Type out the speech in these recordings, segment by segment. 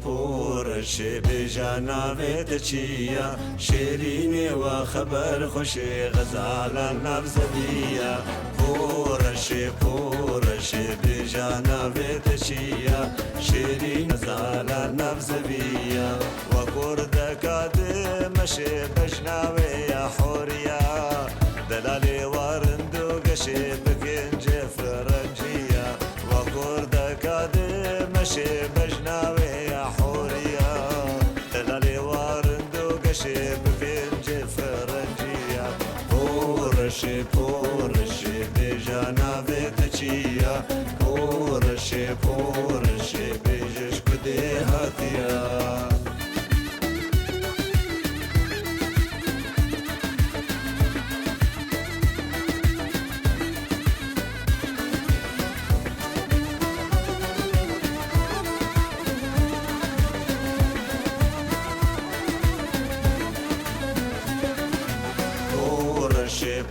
پورش بجانا بدچیا شیرینی و خبر خوش غزال نبزدیا پورش بجانا بدچیا شیرین غزال نبزدیا و گردک دمش بجناوی یا حوریا دلالی وارندو گشی بکنج فرنجیا و گردک دمش بجناوی یا حوریا دلالی وارندو گشی بکنج فرنجیا پورش بجانا بدچیا پورش بجش کده هاتیا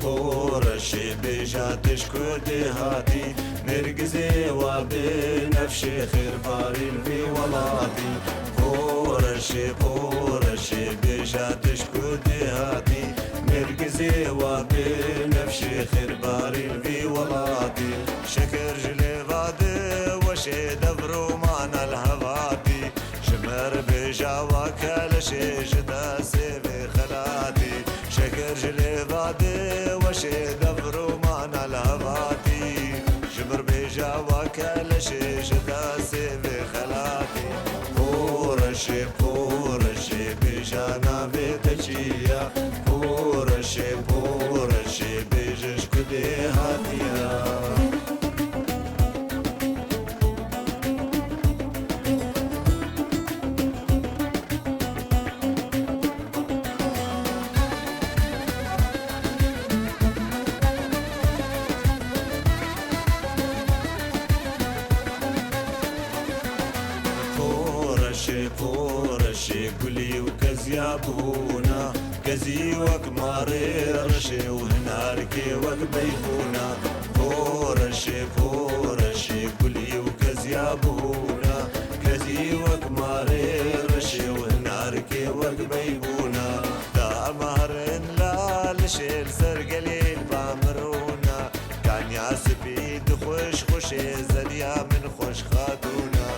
پورش بجاتش كردي هاتي نرقزي وبنفش خرباري في ولاتي پورش بجاتش كردي هاتي نرقزي وبنفش خرباري في ولاتي شكر جليفادي وشي دبرو معنا الهواتي شمر بجاوا كالشي جداسي بخلاتي شكر جليفادي وشي دبرو معنا الهواتي جمر بجاوا كالشي جداسي بخلاتي پورش بجانا بدچيا پورش بجش كده هاتيا پورش گلی و کزیابونا کزی وک ماری رشی و هنارکی وک بیبونا پورش گلی و کزیابونا کزی وک ماری رشی و هنارکی وک بیبونا دا مهرن لالشیل سرگلیل بامرونا کانیا سپید خوش زدیا من خوش خاتونا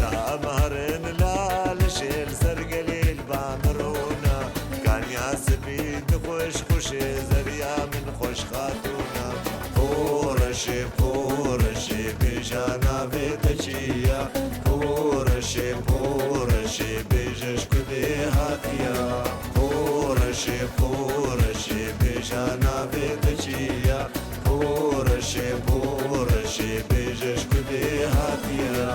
دا مهرن لالشيل سرقليل بامرونا كان ياسبيد خوش زريا من خوش خاتونا پورش بجانا بدچيا پورش بجش كده هاتيا پورش بجانا بدچيا پورش بجش كده هاتيا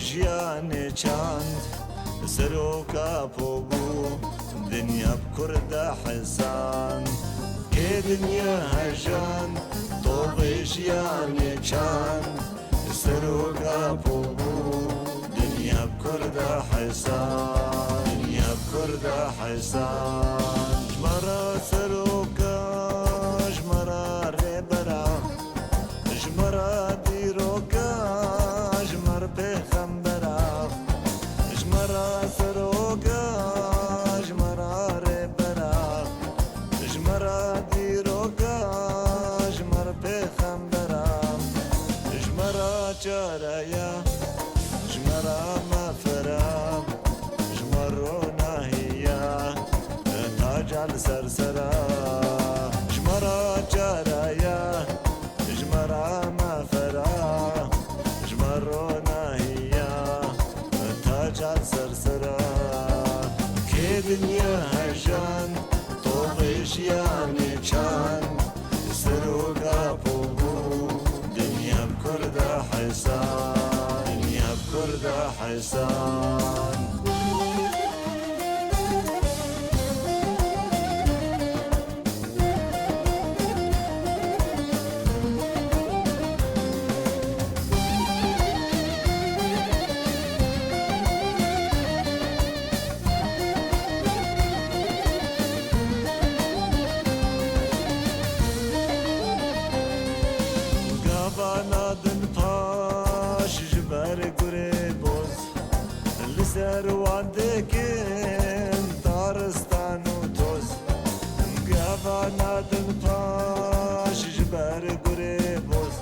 ژیان چاند سروکا پوگو دنیا بکرد حسان که دنیا هجان طوب ژیان چاند سروکا پوگو دنیا بکرد حسان دنیا بکرد حسان جمرا سروکا جمرا ریبرا جمرا دیروکا جرايا جمرة ما فرام جمرونا هي تاج على سرسرة جمرة جرايا جمرة ما فرام جمرونا هي تاج على سرسرة كي دنيا هجان طوغش يعني كان سروقا بوبو دنيا بكردة حسان دنيا بكردة حسان نادن پاش جبر گره بوز لسر واندکن دارستان و توز گاوا نادن پاش جبر گره بوز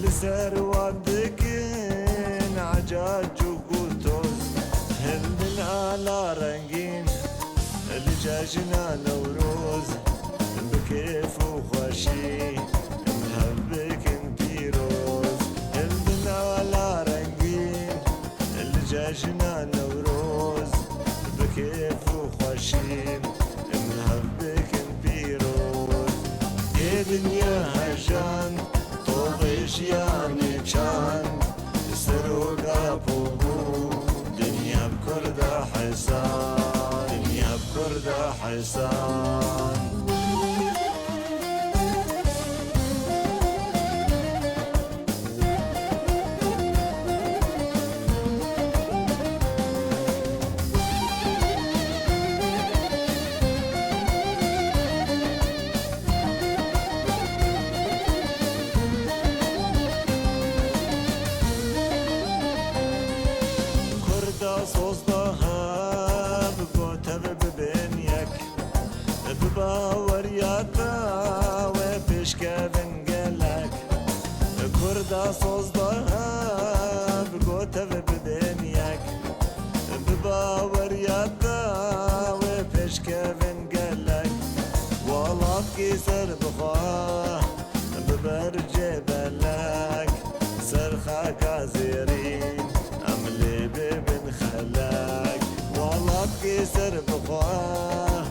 لسر واندکن عجاج و گوتوز هندن على رنگین لجاجنا نوروز بكيف وخوشي مهبك بيروز هلدنا على رنگين لجاجنا نوروز بكيف وخوشي مهبك بيروز يا دنيا هجان طوغش يعني كان سروقا بوبو دنيا بكردة حسان دنيا بكردة حسان صوصدها بقوتها ببنيك بباورياتا وبشكا بنقلك كردا صوصدها بقوتها ببنيك بباورياتا وبشكا بنقلك والله كيسر بخواه ببرجي بلك سرخاك زيرين عملي ببن خلاك والله بكسر بخواه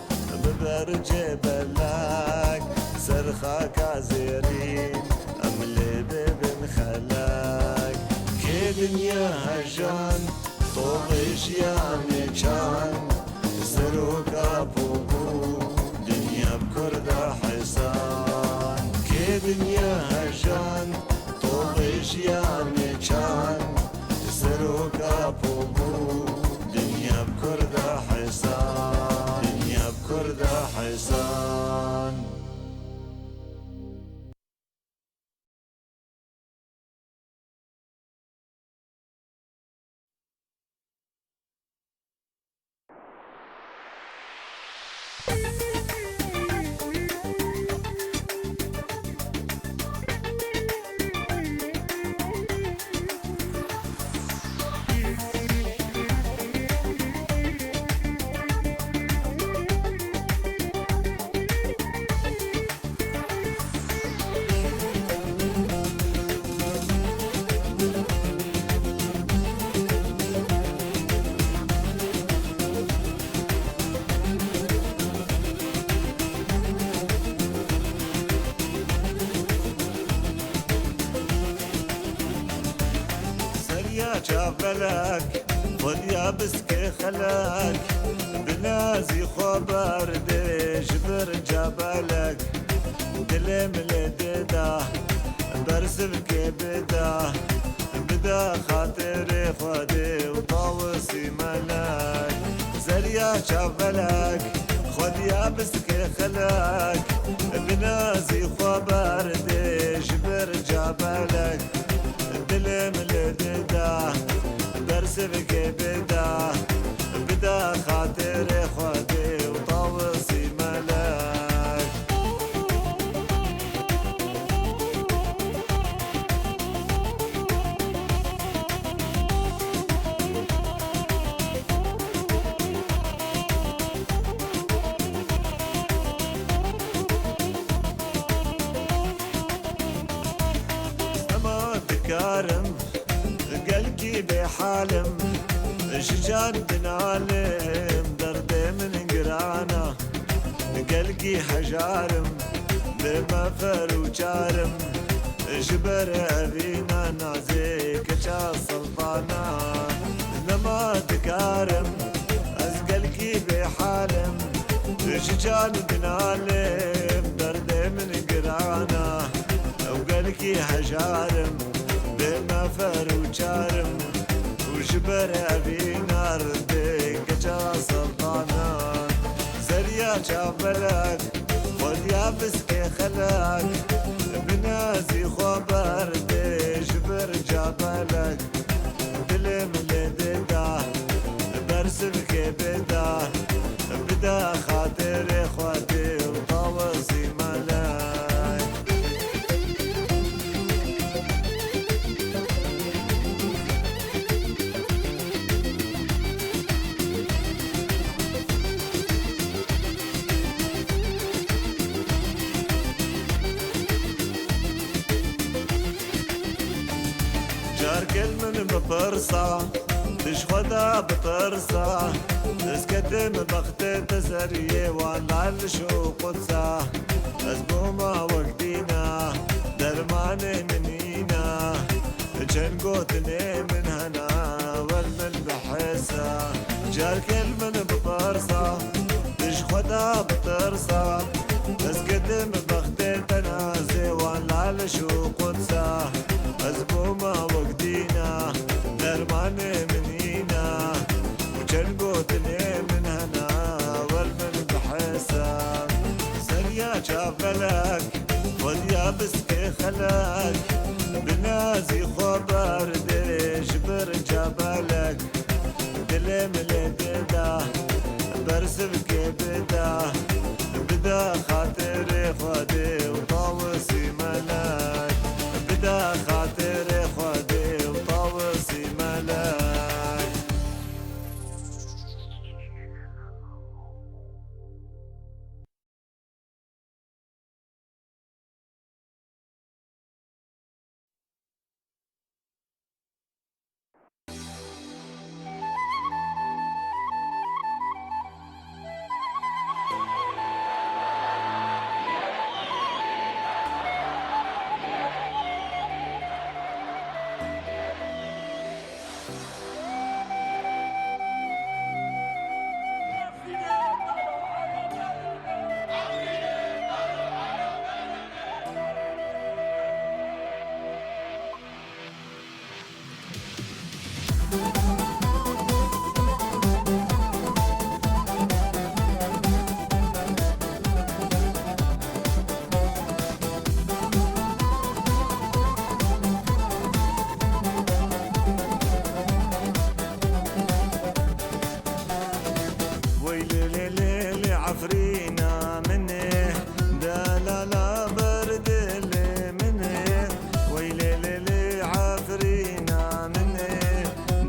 ببرجي بلاك سرخاك عزيرين عملي ببن خلاك كي دنيا هجان طوغش يعني كان سروقا بوبو دنيا بكردة حسان كي دنيا هجان طوغش يعني كان سروقا بوبو دنيا بكردة حسان دنيا بكردة حسان جابلك خذ يا بسكي خلاك بنازي خبر بجبر جابلك دلم لددا برسبك بدا خاطري خدي وطاوسي ملاك زريا جابلك خذ يا بسكي خلاك بنازي خبر بجبر جابلك دلم لددا برسبك بدا خاطري خدي وطاوسي ملاك دكارم قلقي بحالم شجان بنعلم درد من قرانا قلقي حجارم بما فروجارم جبر أبينا نعزيك جا سلطانا لما دكارم أزقلقي بحالم شجان بنعلم درد من قرانا وقلقي حجارم بما فروجارم وجبر أبينا رديك جا سلطانا زريا جابلك خد يا بسكي خلاك بنازي خبر دي جبر جابلك دلم لددا برسبك بدا خاطر خواتي وطاوسي ملاك جار كل من بفرصة تشخدها بطرصة تسكتم بخت تسرية وعلى الشوق قدسة أزبوما وقدينا درمان منينا جنقوتني من هنا والمن بحسة جار كل من بفرصة تشخدها بطرصة تسكتم بخت تنازي وعلى الشوق قدسة أزبوما وقدينا درمان منينا وجنقوتني من هنا والمن بحسا سريا جابلك وديا بسكي خلاك بنازي خبر دي جبر جابلك دلم لددا برسبك بدا خاطري خدي وطاوسي ملاك بدا خاطري خدي وطاوسي ملاك عفرينا مني دا لا برد اللي مني ويلي ليلي عفرينا مني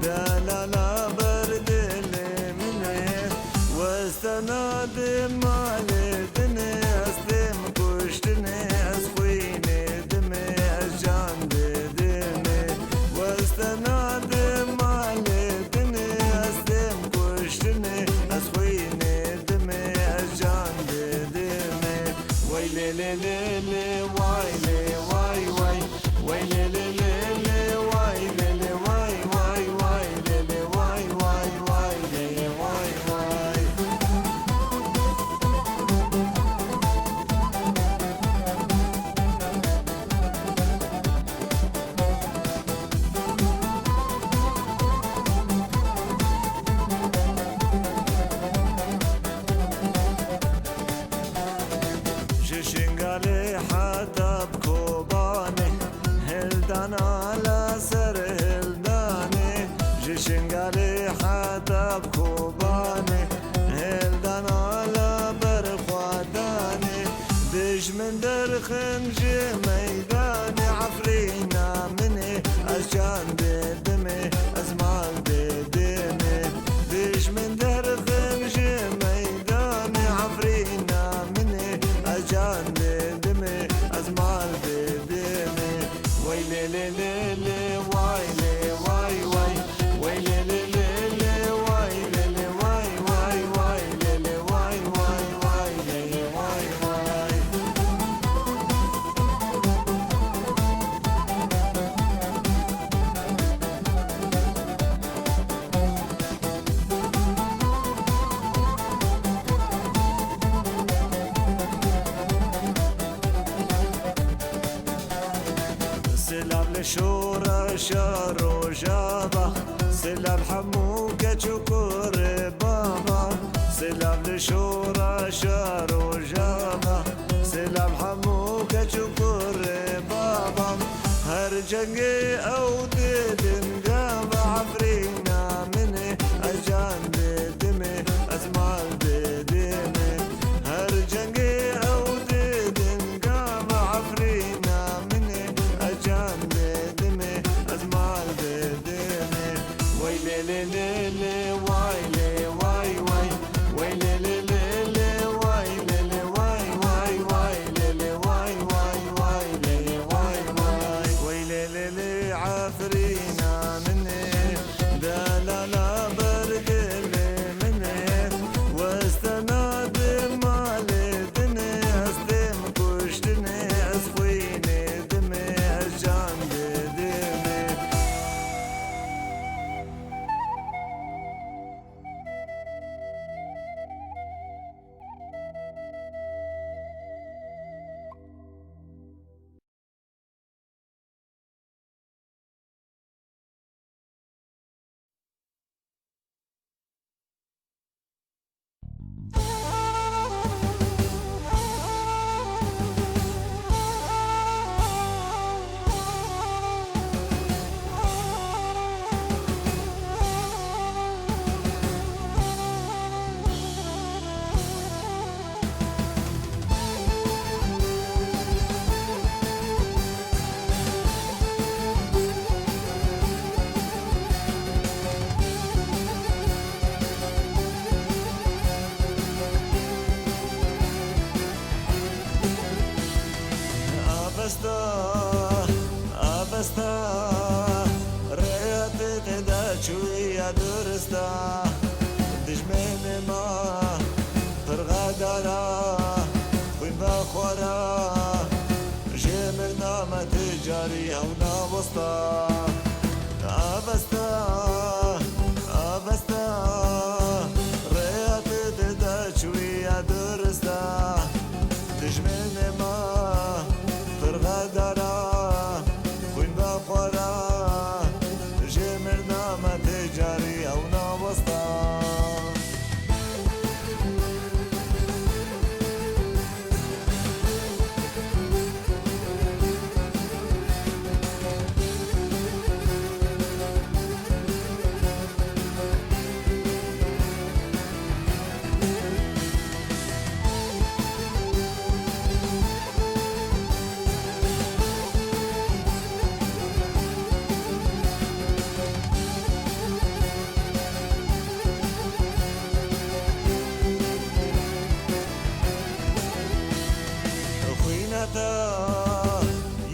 دا لا برد اللي مني واستناد مالي دني استم كشتني اسخويني دمي اسجان دمي واستناد مالي دني استم كشتني اسخويني جان دمي ويلي ليلي لي واي لي واي واي ويلي ليلي لي واي لي واي واي واي لي واي واي واي لي واي واي شنقالي حتى بكوباني هلدان على سر هلداني شنقالي حتى بكوباني هلدان على برخواداني دش من درخن جي ميداني عفرينا مني أسجان بدمي أزمال بدمي دش من درخن جي ميداني عفرينا مني أسجان بدمي أزمال بدمي ويلي ليلي سلام لشورى شار وجابا سلام حموكة شكر بابا سلام لشورى شار وجابا سلام حموكة شكر بابا هرجنجي أو ديدن قام عفرينا مني أجان بدمي أزمال بدمي هرجنجي أو ديدن قام عفرينا مني أجان بدمي أزمال بدمي ويلي لي لي لي وايلي واي واي ويلي لي لي لي وايلي لي واي واي وايلي لي واي واي وايلي واي واي ويلي لي لي عفرينا مني دا لا لا برقلي مني واستناد مالي دني أستم كشتني أسخويني دمي أجان بدمي أبستا ريت تداشوي درستا دجمن ما فرغادارا وين بخورا جمرنا ما تجاري هونا وسطا أبستا ريت تداشوي درستا دجمن ما فرغادارا وين بخورا جمرنا ما تجاري هونا وسطا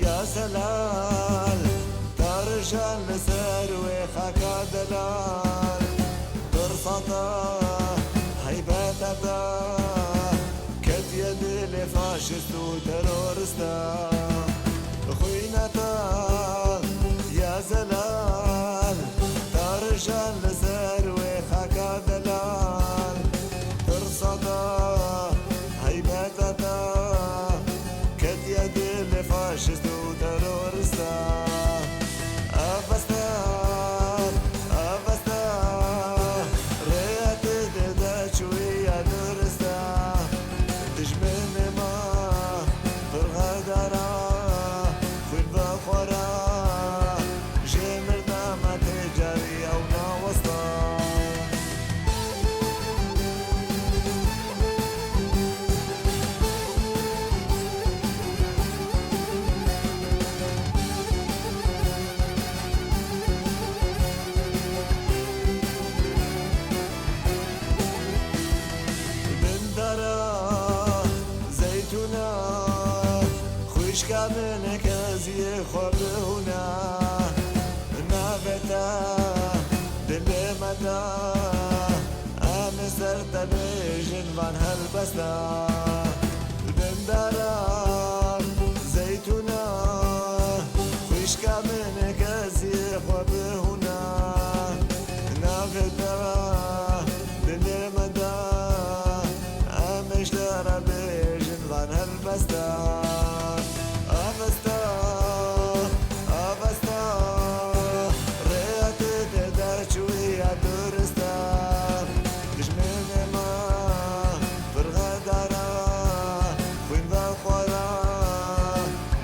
يا سلال ترجع لسر وخاكا دلال ترصدا هيبتتا كت يد لفاشست وترورستا خوينتا يا زلال ترجع لسر وخاكا دلال ترصدا هيبتتا فاشست وترورستا أبستا ريت تداشوي درستا تجمن ما فرغادارا وين بخورا جمرنا ما تجاري هونا وسطا زيتونا خوش كامن كازي خبرونا مدى أمي سرت بيجن من هالبستا البندرة زيتونة ويشكى من كزيخ وبهنا نافذة دنيا مدى أمش لرا بيجن من هالبستا أفستا أفستا ريت تدا شوية درستا دشمن ما فرغدارا وين ذا خورا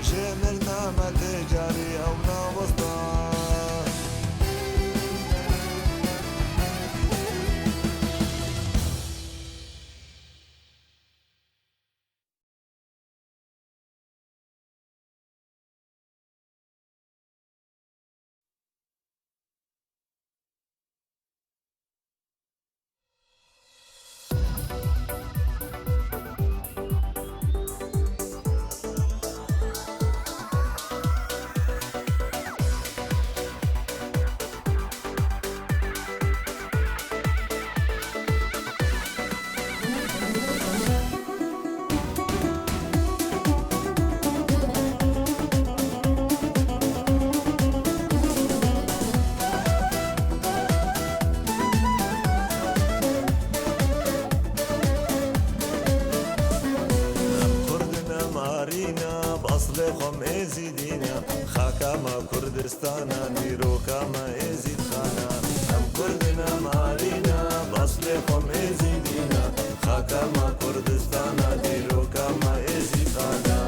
جمرنا ما تجاري أو نوسطا مارينا بأصل خم ازيدينا خاكا ما كردستانا ديروكا ما ازيد خانا هم كردنا مارينا بأصل خم ازيدينا خاكا ما كردستانا ديروكا ما ازيد خانا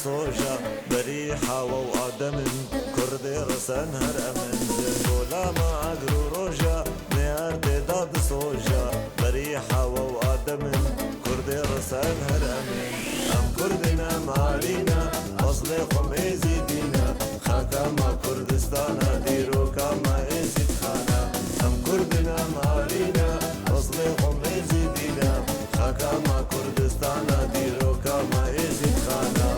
صوجا بريحة وآدم كرد رسن هر أمن زنبولا ما أقرو روجا نيار داد صوجا بريحة وآدم كرد رسن هر أمن أم كردنا مالينا أصل خم ازيدينا خاكا ما كردستانا ديروكا ما ازيد خانا أم كردنا مالينا أصل خم ازيدينا خاكا ما كردستانا ديروكا ما ازيد خانا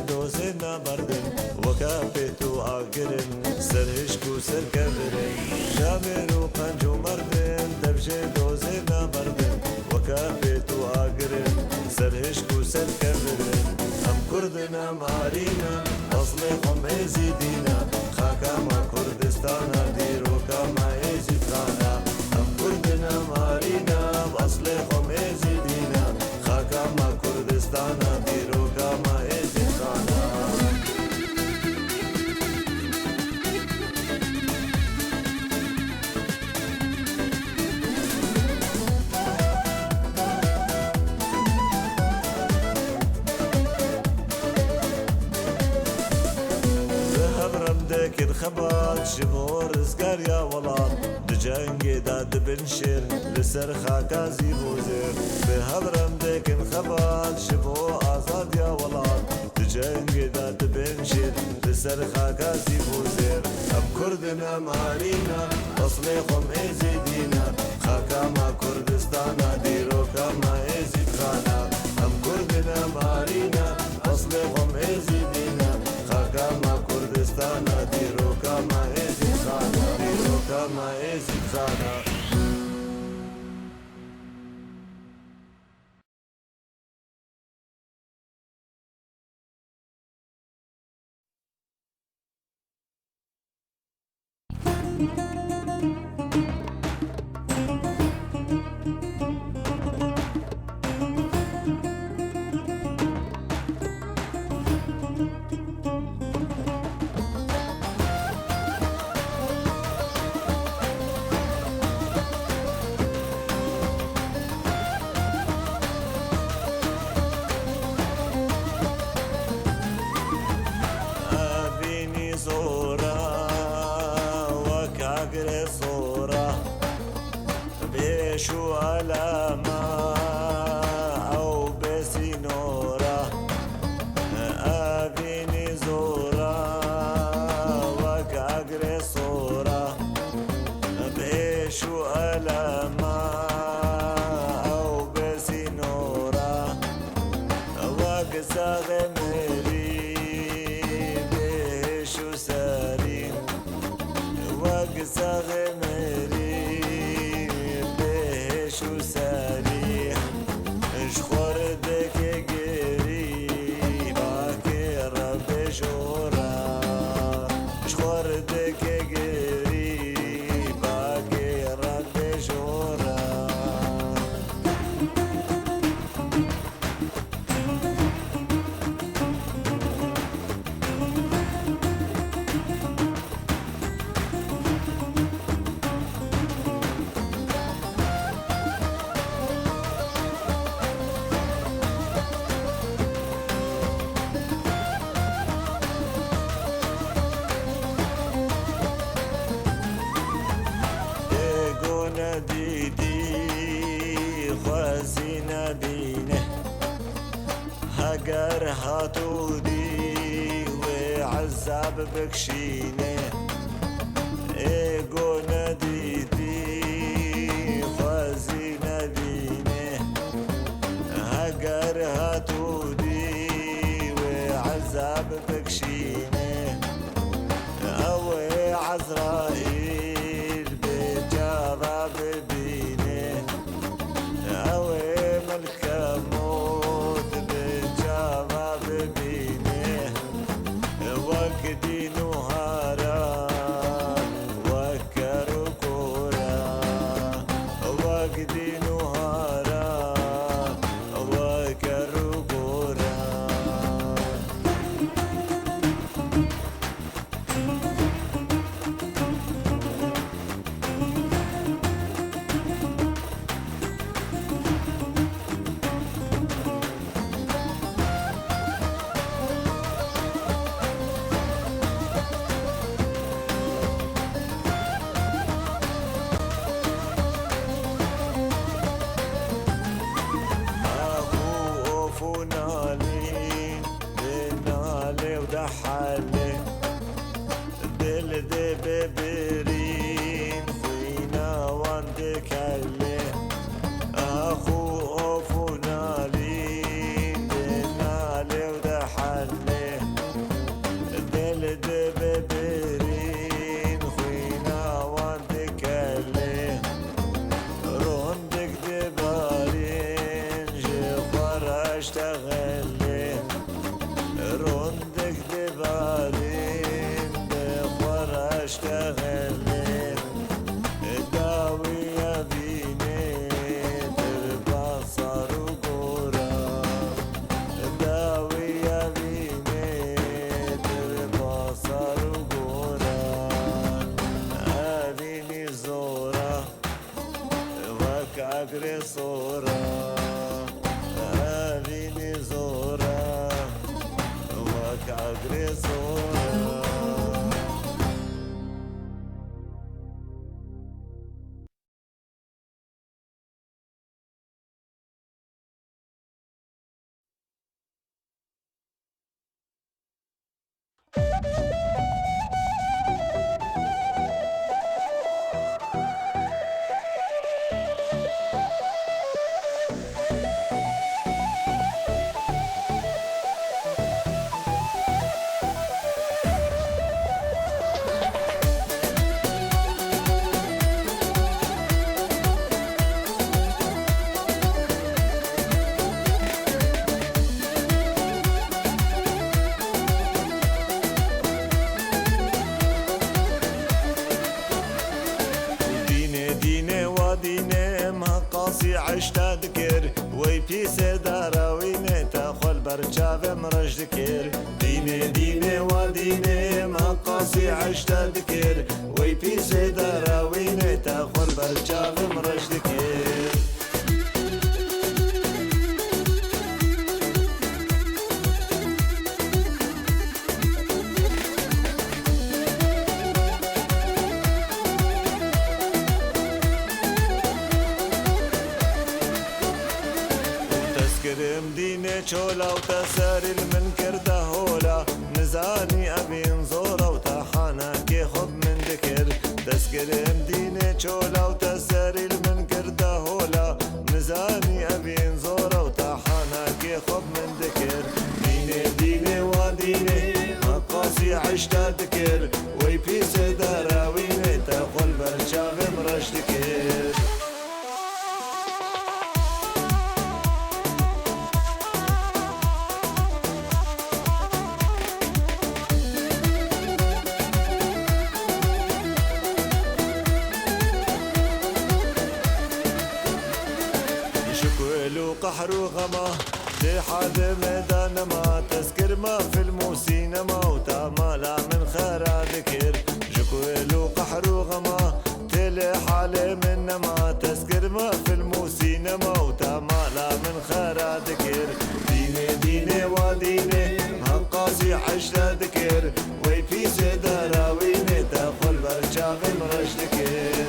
دوزنا بردن وكافيتو آقرن سرهشكو سركبرن جامر وقنجو مردن دبجي دوزنا بردن وكافيتو آقرن سرهشكو سركبرن هم كردنا مارينا أصلي خم ازيدينا خاكا ما كردستانا ديروكا ما ازيد خانا هم كردنا مارينا أصلي خم ازيدينا خاكا ما كردستانا ديروكا ما ازيد خانا دك خبات شبور زقار يا ولاد دجنجي داد بنشر لسر خاكا زيبوزر بهبرم دك خبات شبو آزاد يا ولاد دجنجي داد بنشر لسر خاكا زيبوزر أم كردنا مارينا أصلي خم ازيدينا خاكا ما كردستانا ديروكا ما ازيد خانا أم كردنا مارينا أصلي خم ازيدينا خاكا ما كردستانا ديروكا ما ازيد خانا ديروكا ما ازيد خانا ساغمري بشو سارين ساغمري بشو سارين اشخور دك قريبا كرب شورا اشخور دك قريبا كرب شورا ديدي خوازينا بينه هجر هاتودي وعذاب بكشينه ايجو نديدي خوازينا بينه هجر هاتودي وعذاب بكشينه اوي عزرائيل ببينه اوي ملك موت بجابا ببينه وقدي نهارا وكرو كورا وقدي نهارا وكرو كورا حالي دل دي ببرين خوينا واندك علي اخو اوفونا لين دنالي ودا حالي دل دي ببرين خوينا واندك علي روندك دبارين جفر اشتغلي روندك دبارين بخور اشتغلين داوي يبيني تربى صار وقورا داوي يبيني تربى صار وقورا ابيني زورا وك اقري صورا ابيني زورا agresora قاسي عشت ذكر وي بيس داراوينه تاخل برجاف مرج ذكر ديني ديني وديني ما قاسي عشت ذكر وي بيس داراوينه تاخل برجاف مرج ذكر كرم ديني چولا وتسار المنكر دهولا نزاني أبين زورا وتحانا كي خب من ذكر تسكرم ديني چولا وتسار المنكر دهولا نزاني أبين زورا وتحانا كي خب من ذكر عشت دكر وي بيس دراوين تخل برشاف مرش دكر شكويل وقحر وغما حد ميدان ما تذكر ما في الموسينما وتعمالا من خيرا ذكر جكويل وقحر وغما تلي حالي من ما تذكر ما في الموسينما وتعمالا من خيرا ذكر ديني ديني وديني هقاسي عشرة ذكر وي في سدراويني تاخل برشاغ مرش ذكر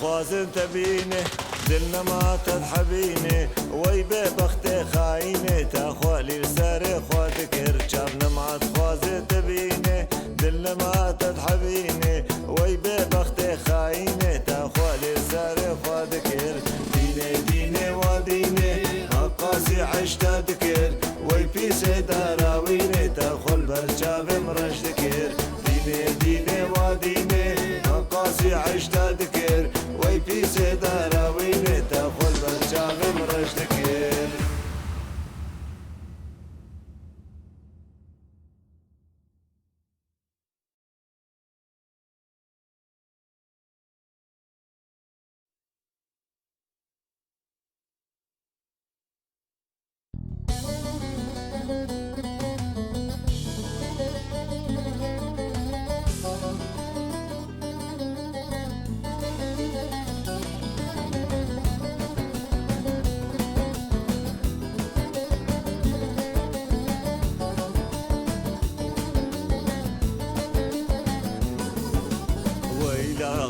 خوازن تبيني دلنا ما تضحبيني وي ببختي خايني تاخوالي لساري خوا ذكر جابنا ما خوازن تبيني دلنا ما تضحبيني وي ببختي خايني تاخوالي لساري خوا ذكر ديني ديني وديني هقاسي عشت ذكر وي بيسي دراويني تاخول برشاف مرش ذكر ديني ديني وديني هقاسي عشت ذكر وي بيسي دراويني تاخول برشاف مرش ذكر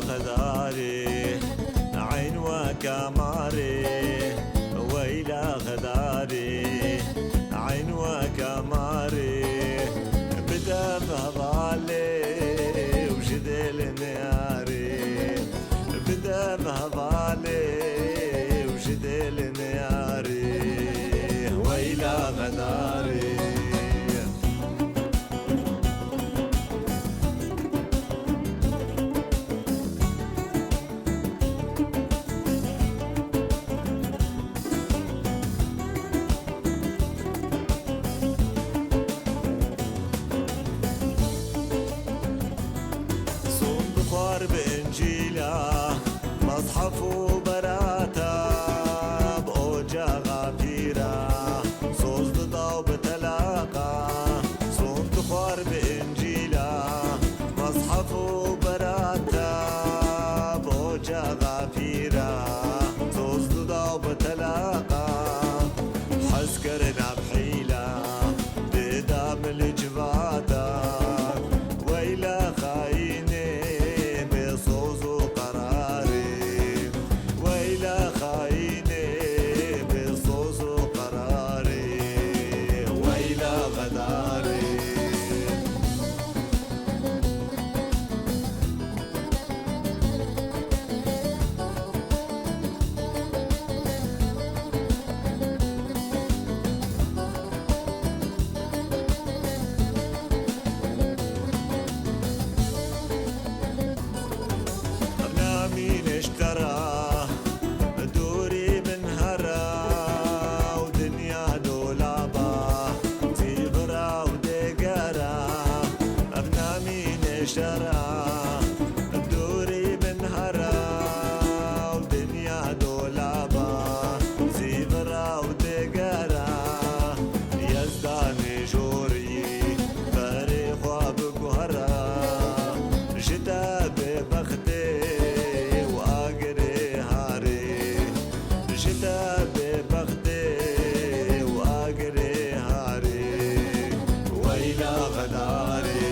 غداري عين وكماري ويلا غداري عين وكماري بدم هضالي وجدل نياري بدم هضالي وجدل نياري ويلا غداري بإنجيلا مصحف وبراتا بأوجا غفيرة صوص ضاو بتلاقى صوم تخوار بإنجيلا مصحف وبراتا بأوجا غفيرة صوص ضاو بتلاقى حسكرنا بحيلة بدام الجبادة ويلا خايني شرا بدوري من هرا ودنيا دولابا زيبرا ودقرا يزداني جوري فريق وبقهرا جدا ببختي وأقري هاري جدا ببختي وأقري هاري ويلا غداري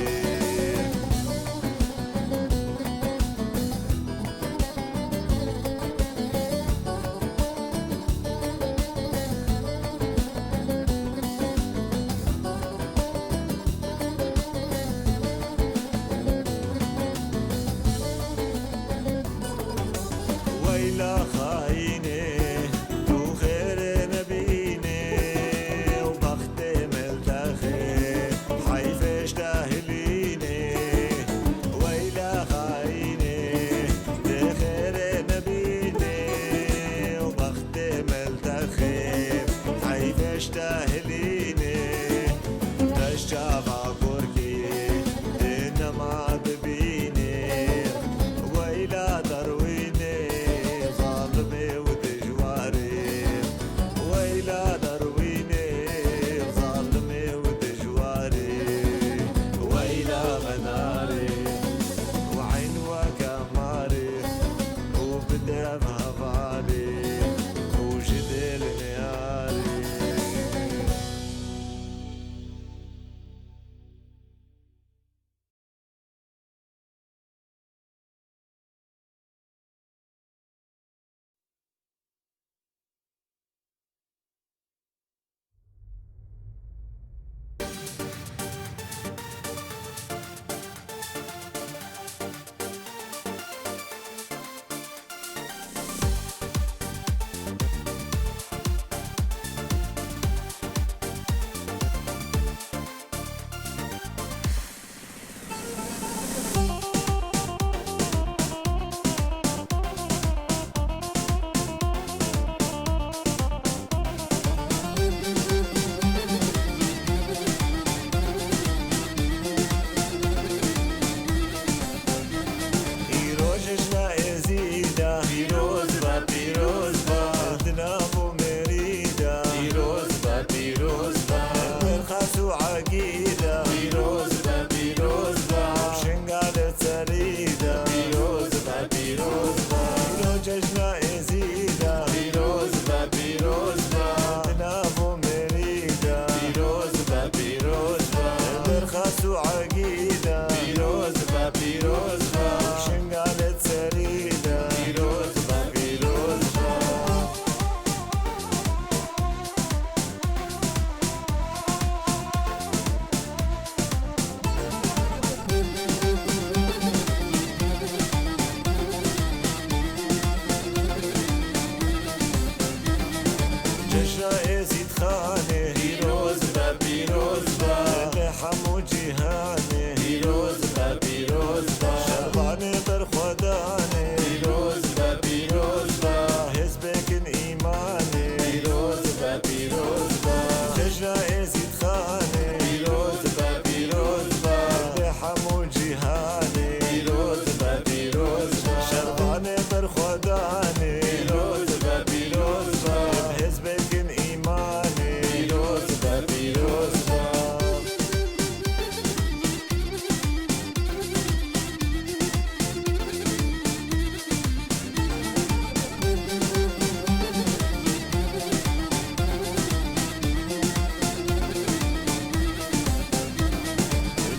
جشن ازید خانه پیروز به پیروز با به همو جهانه پیروز به پیروز با شربانه بر خدانه پیروز به پیروز با حزبکن ایمانه پیروز به پیروز با جشن ازید خانه پیروز به پیروز با به همو جهانه پیروز به پیروز با شربانه بر خدانه پیروز به پیروز با حزبکن ایمانه پیروز به پیروز با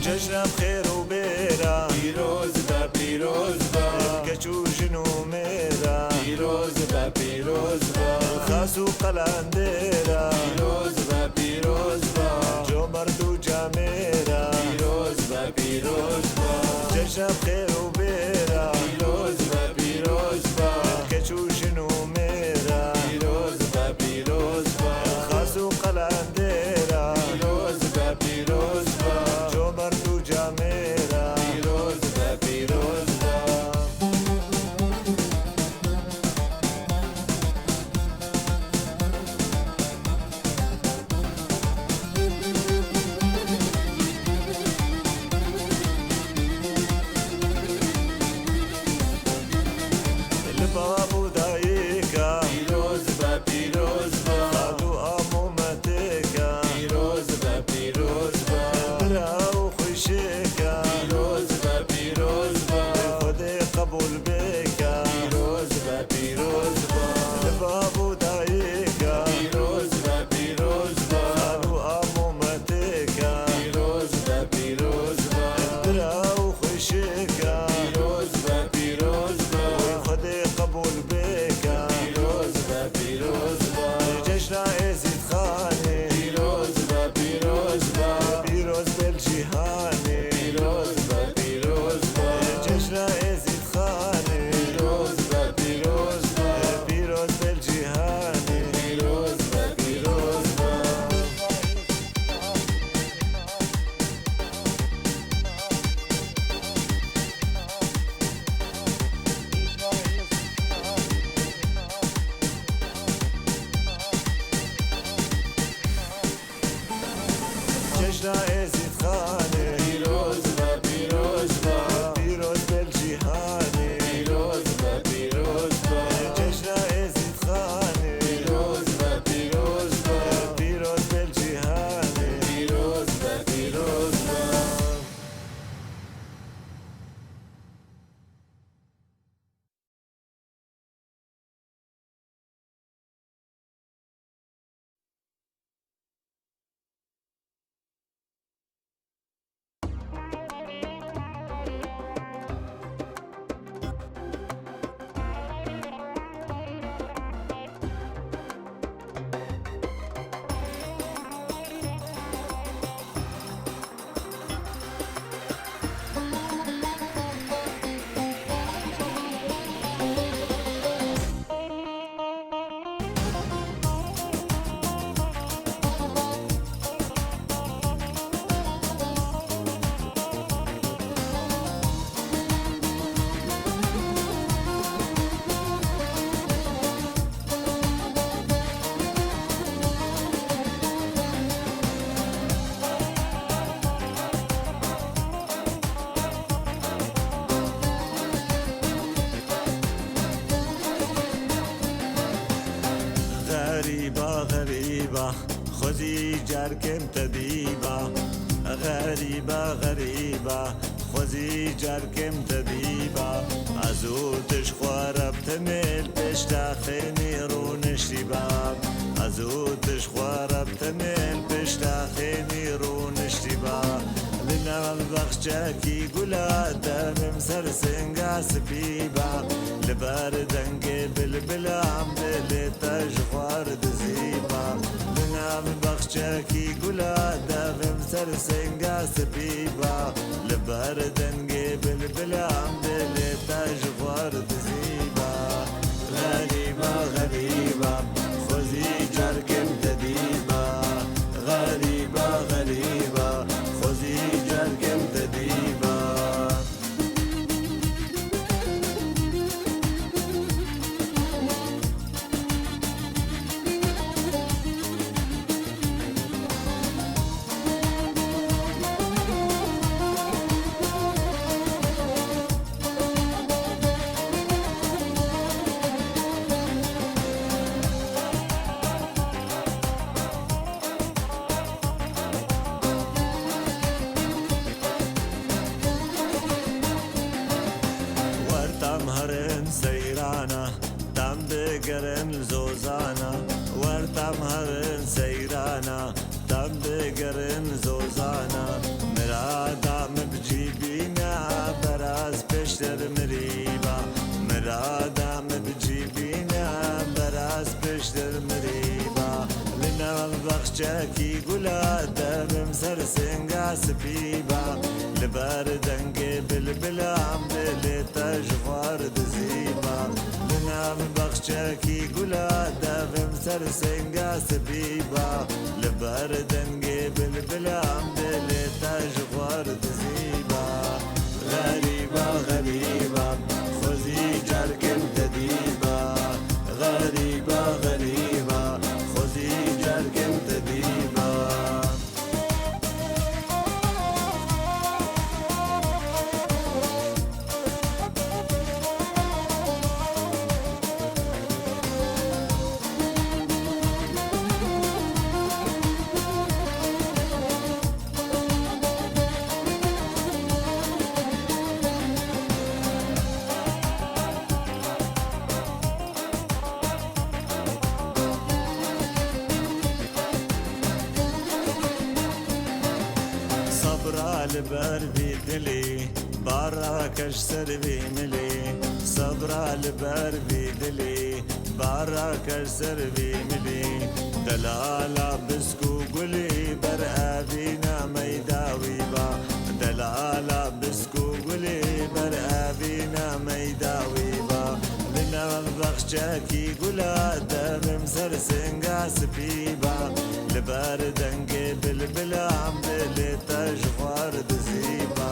جشن خیر و بیرا پیروز به پیروز با کچو جنو میرا پیروز به پیروز با خاص و قلندیرا پیروز به پیروز با جو مردو جامیرا پیروز به پیروز با جشن خیر و بیرا پیروز به پیروز با کچو جنو میرا پیروز به پیروز با خاص و قلندیرا پیروز به پیروز با جو مردو جامیرا پیروز به پیروز با لبابو دایکا پیروز به پیروز با خادو آمومتکا پیروز به پیروز با براو خوشیکا پیروز به پیروز با خود قبول بکا پیروز به پیروز با لبابو دایکا پیروز به پیروز با خادو آمومتکا پیروز به پیروز با براو خوشیکا پیروز به پیروز با خود قبول بکا پیروز به پیروز با جشن ازید خانه پیروز به پیروز با پیروز بالجهانه پیروز به پیروز با جشن ازید خانه پیروز به پیروز با پیروز بالجهانه پیروز به پیروز با جشن ازید خانه پیروز به پیروز با پیروز بالجهانه پیروز به پیروز با جشن ازید خانه پیروز به پیروز با پیروز بالجهانه پیروز به پیروز با غريبة غريبة خذي جاركم تديبة غريبة غريبة خذي جاركم تديبة ازوتش خوارب تميل بشتاخيني رونشتي باب ازوتش خوارب تميل بشتاخيني رونشتي باب لنا البخشاكي قولا دامم سرسنقا سبيبا لباردنقي بالبلا عملي تجخوار دزيبا لنا البخشاكي قولا دامم سرسنقا سبيبا لباردنقي بالبلا عملي تجخوار دزيبا غريبة غريبة خذي جرك زوزانا ورتم هرن سيرانا تم بقرن زوزانا مرادام بجيبينا براز بشتر مريبا مرادام بجيبينا براز بشتر مريبا لنا بخشاكي قولا دبم سرسنقا سبيبا لباردنقي بالبلام دلتا جفار دزيبا لنا بخشاكي قولا دبم سرسنقا سبيبا لباردنقي بالبلام دلتا جفار دزيبا غريبة غريبة خذي جركن تديبا غريبة غريبة خذي جركن تديبا صبرا لبر في دلي باراكش سر في ملي صبرا لبر في دلي باراكش سر في ملي دلالا بسكو قولي برقابينا ميداوي با دلالا بسكو قولي برقابينا ميداوي با لنا بخشاكي قولا دبم سرسنقا سبيبا لباردنقي بالبلام دلتا جفار دزيبا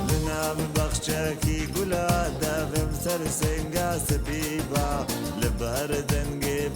لنا بخشاكي قولا دبم سرسنقا سبيبا لباردنقي